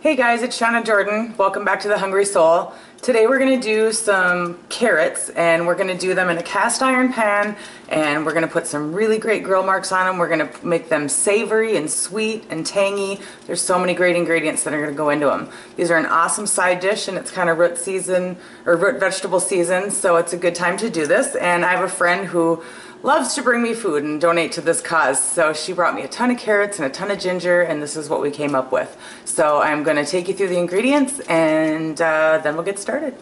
Hey guys, it's Shawna Jordan. Welcome back to The Hungry Soul. Today we're going to do some carrots, and we're going to do them in a cast iron pan, and we're going to put some really great grill marks on them. We're going to make them savory and sweet and tangy. There's so many great ingredients that are going to go into them. These are an awesome side dish, and it's kind of root season or root vegetable season, so it's a good time to do this. And I have a friend who loves to bring me food and donate to this cause. So she brought me a ton of carrots and a ton of ginger, and this is what we came up with. So I'm going to take you through the ingredients, and then we'll get started.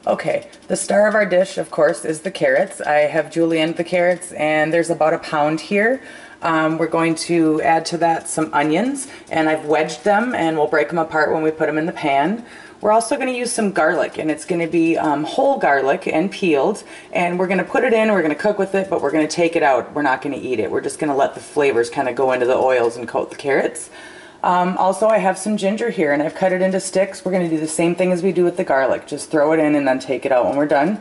Okay, the star of our dish, of course, is the carrots. I have julienned the carrots, and there's about a pound here. We're going to add to that some onions, and I've wedged them, and we'll break them apart when we put them in the pan. We're also going to use some garlic, and it's going to be whole garlic and peeled, and we're going to put it in, we're going to cook with it, but we're going to take it out. We're not going to eat it. We're just going to let the flavors kind of go into the oils and coat the carrots. Also, I have some ginger here, and I've cut it into sticks. We're going to do the same thing as we do with the garlic. Just throw it in and then take it out when we're done.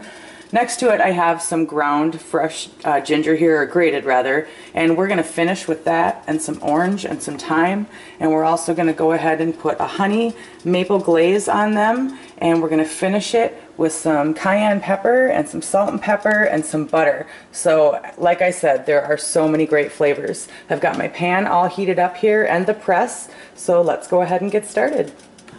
Next to it, I have some ground fresh ginger here, or grated rather, and we're going to finish with that and some orange and some thyme, and we're also going to go ahead and put a honey maple glaze on them, and we're going to finish it with some cayenne pepper and some salt and pepper and some butter. So like I said, there are so many great flavors. I've got my pan all heated up here and the press, so let's go ahead and get started.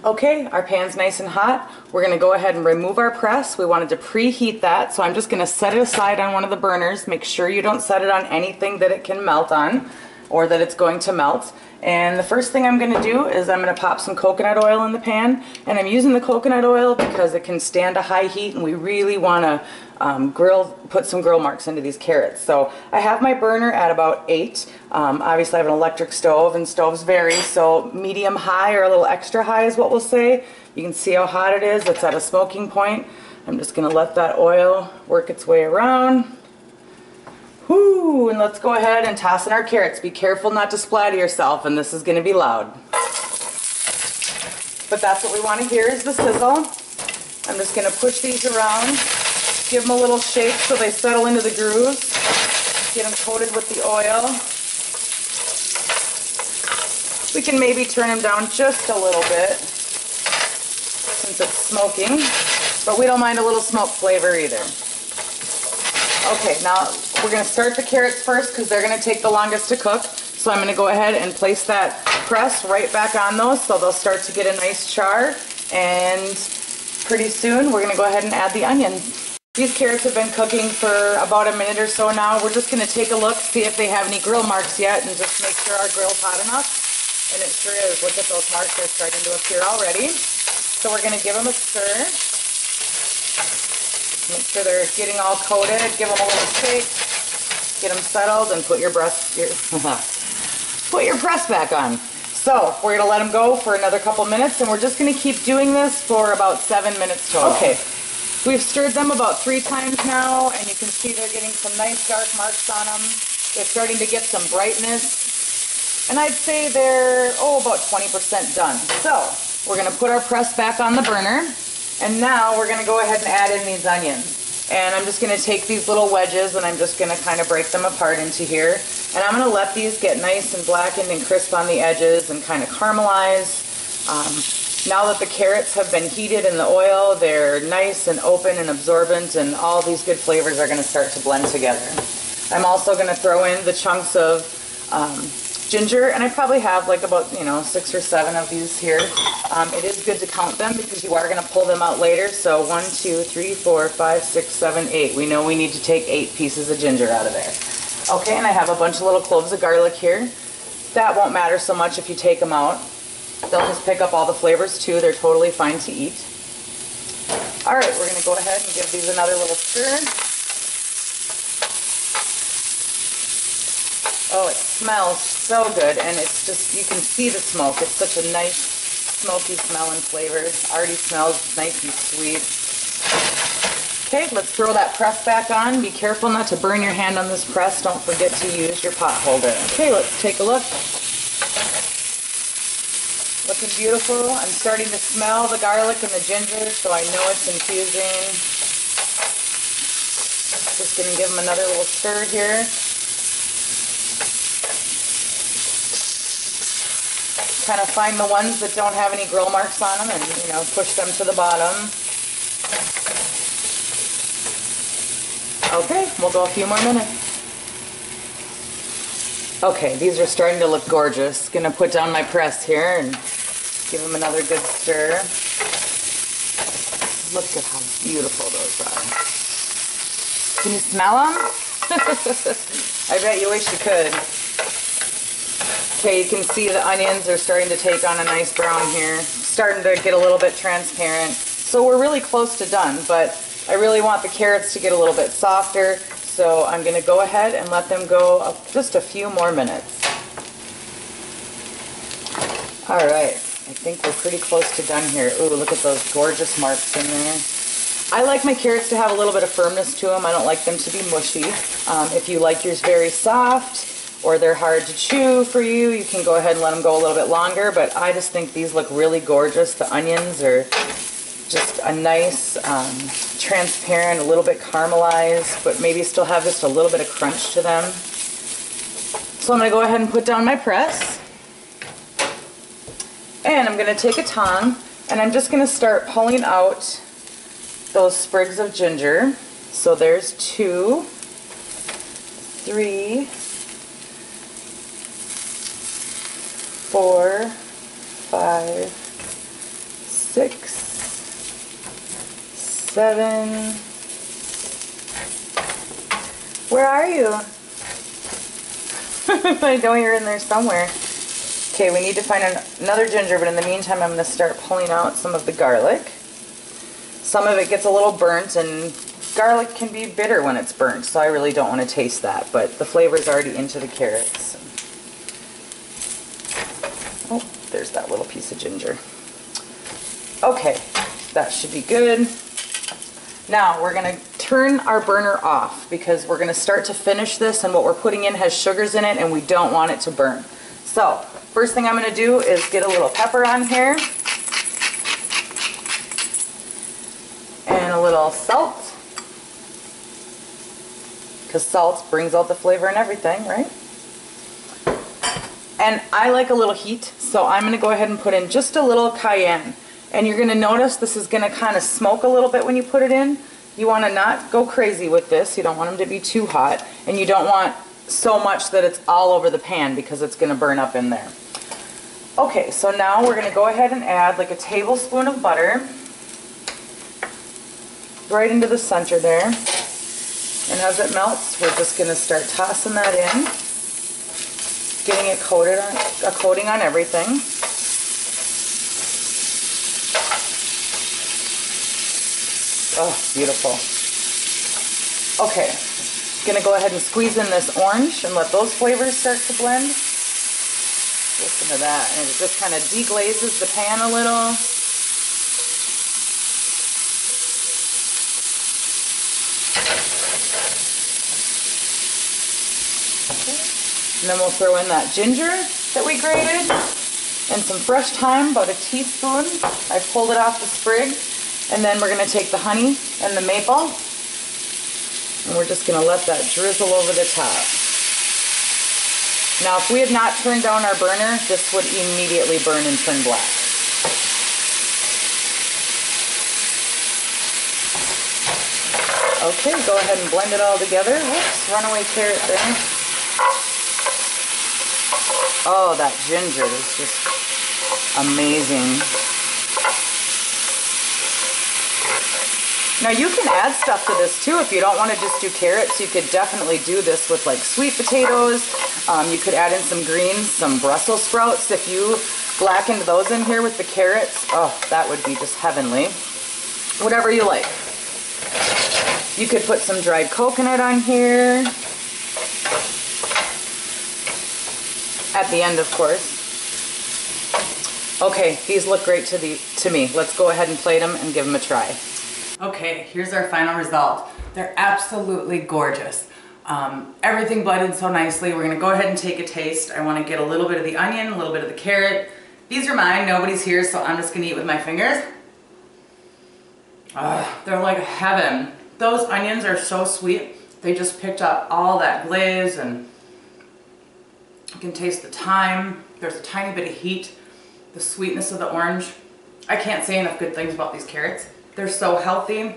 Okay, our pan's nice and hot. We're going to go ahead and remove our press. We wanted to preheat that, so I'm just going to set it aside on one of the burners. Make sure you don't set it on anything that it can melt on or that it's going to melt. And the first thing I'm going to do is I'm going to pop some coconut oil in the pan, and I'm using the coconut oil because it can stand a high heat, and we really want to put some grill marks into these carrots. So I have my burner at about 8. Obviously I have an electric stove, and stoves vary, so medium high or a little extra high is what we'll say. You can see how hot it is. It's at a smoking point. I'm just going to let that oil work its way around. Whoo, and let's go ahead and toss in our carrots. Be careful not to splatter yourself, and this is going to be loud. But that's what we want to hear, is the sizzle. I'm just going to push these around, give them a little shake so they settle into the grooves, get them coated with the oil. We can maybe turn them down just a little bit since it's smoking, but we don't mind a little smoke flavor either. Okay, now we're going to start the carrots first because they're going to take the longest to cook. So I'm going to go ahead and place that press right back on those so they'll start to get a nice char. And pretty soon we're going to go ahead and add the onions. These carrots have been cooking for about a minute or so now. We're just going to take a look, see if they have any grill marks yet, and just make sure our grill's hot enough. And it sure is. Look at those marks. They're starting to appear already. So we're going to give them a stir. Make sure they're getting all coated. Give them a little shake. Get them settled, and put your press back on. So we're going to let them go for another couple minutes, and we're just going to keep doing this for about 7 minutes total. Okay, we've stirred them about 3 times now, and you can see they're getting some nice dark marks on them. They're starting to get some brightness, and I'd say they're about 20% done. So we're going to put our press back on the burner. And now we're going to go ahead and add in these onions. And I'm just going to take these little wedges, and I'm just going to kind of break them apart into here. And I'm going to let these get nice and blackened and crisp on the edges and kind of caramelize. Now that the carrots have been heated in the oil, they're nice and open and absorbent, and all these good flavors are going to start to blend together. I'm also going to throw in the chunks of ginger, and I probably have like about 6 or 7 of these here. It is good to count them because you are going to pull them out later. So 1, 2, 3, 4, 5, 6, 7, 8. We know we need to take 8 pieces of ginger out of there. Okay, and I have a bunch of little cloves of garlic here. That won't matter so much if you take them out. They'll just pick up all the flavors too. They're totally fine to eat. All right, we're going to go ahead and give these another little stir. Oh, it smells so good, and it's just, you can see the smoke. It's such a nice smoky smell and flavor. Already smells nice and sweet. Okay, let's throw that press back on. Be careful not to burn your hand on this press. Don't forget to use your pot holder. Okay, let's take a look. Looking beautiful. I'm starting to smell the garlic and the ginger, so I know it's infusing. Just going to give them another little stir here. kind of find the ones that don't have any grill marks on them and, you know, push them to the bottom. Okay, we'll go a few more minutes. Okay, these are starting to look gorgeous. Gonna put down my press here and give them another good stir. Look at how beautiful those are. Can you smell them? I bet you wish you could. Okay, you can see the onions are starting to take on a nice brown here. Starting to get a little bit transparent. So we're really close to done, but I really want the carrots to get a little bit softer. So I'm going to go ahead and let them go just a few more minutes. All right, I think we're pretty close to done here. Ooh, look at those gorgeous marks in there. I like my carrots to have a little bit of firmness to them. I don't like them to be mushy. If you like yours very soft or they're hard to chew for you, you can go ahead and let them go a little bit longer, but I just think these look really gorgeous. The onions are just a nice, transparent, a little bit caramelized, but maybe still have just a little bit of crunch to them. So I'm going to go ahead and put down my press. And I'm going to take a tongue, and I'm just going to start pulling out those sprigs of ginger. So there's 2, 3, 4, 5, 6, 7. Where are you? I know you're in there somewhere. Okay, we need to find another ginger, but in the meantime I'm going to start pulling out some of the garlic. Some of it gets a little burnt, and garlic can be bitter when it's burnt, so I really don't want to taste that, but the flavor is already into the carrots. Oh, there's that little piece of ginger. Okay, that should be good. Now we're going to turn our burner off because we're going to start to finish this, and what we're putting in has sugars in it and we don't want it to burn. So first thing I'm going to do is get a little pepper on here and a little salt, because salt brings out the flavor and everything, right? And I like a little heat, so I'm going to go ahead and put in just a little cayenne. And you're going to notice this is going to kind of smoke a little bit when you put it in. You want to not go crazy with this. You don't want them to be too hot. And you don't want so much that it's all over the pan because it's going to burn up in there. Okay, so now we're going to go ahead and add like a tablespoon of butter right into the center there. And as it melts, we're just going to start tossing that in, getting it coated on, a coating on everything. Oh, beautiful. Okay, gonna go ahead and squeeze in this orange and let those flavors start to blend. Listen to that, and it just kind of deglazes the pan a little. Okay. And then we'll throw in that ginger that we grated and some fresh thyme, about a teaspoon. I pulled it off the sprig. And then we're going to take the honey and the maple, and we're just going to let that drizzle over the top. Now, if we had not turned down our burner, this would immediately burn and turn black. Okay, go ahead and blend it all together. Whoops, runaway carrot there. Oh, that ginger is just amazing. Now you can add stuff to this too. If you don't want to just do carrots, you could definitely do this with like sweet potatoes. You could add in some greens, some Brussels sprouts. If you blackened those in here with the carrots, oh, that would be just heavenly. Whatever you like. You could put some dried coconut on here. At the end, of course. Okay, these look great to me. Let's go ahead and plate them and give them a try. Okay, here's our final result. They're absolutely gorgeous. Everything blended so nicely. We're gonna go ahead and take a taste. I wanna get a little bit of the onion, a little bit of the carrot. These are mine, nobody's here, so I'm just gonna eat with my fingers. They're like heaven. Those onions are so sweet. They just picked up all that glaze, and you can taste the thyme. There's a tiny bit of heat. the sweetness of the orange. I can't say enough good things about these carrots. They're so healthy, and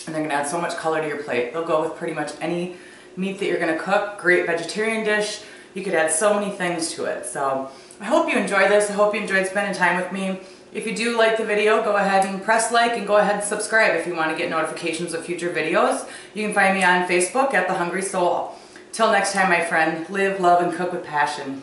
they're going to add so much color to your plate. They'll go with pretty much any meat that you're going to cook. Great vegetarian dish. You could add so many things to it. So I hope you enjoy this. I hope you enjoyed spending time with me. If you do like the video, go ahead and press like and go ahead and subscribe if you want to get notifications of future videos. You can find me on Facebook at The Hungry Soul. Till next time, my friend, live, love, and cook with passion.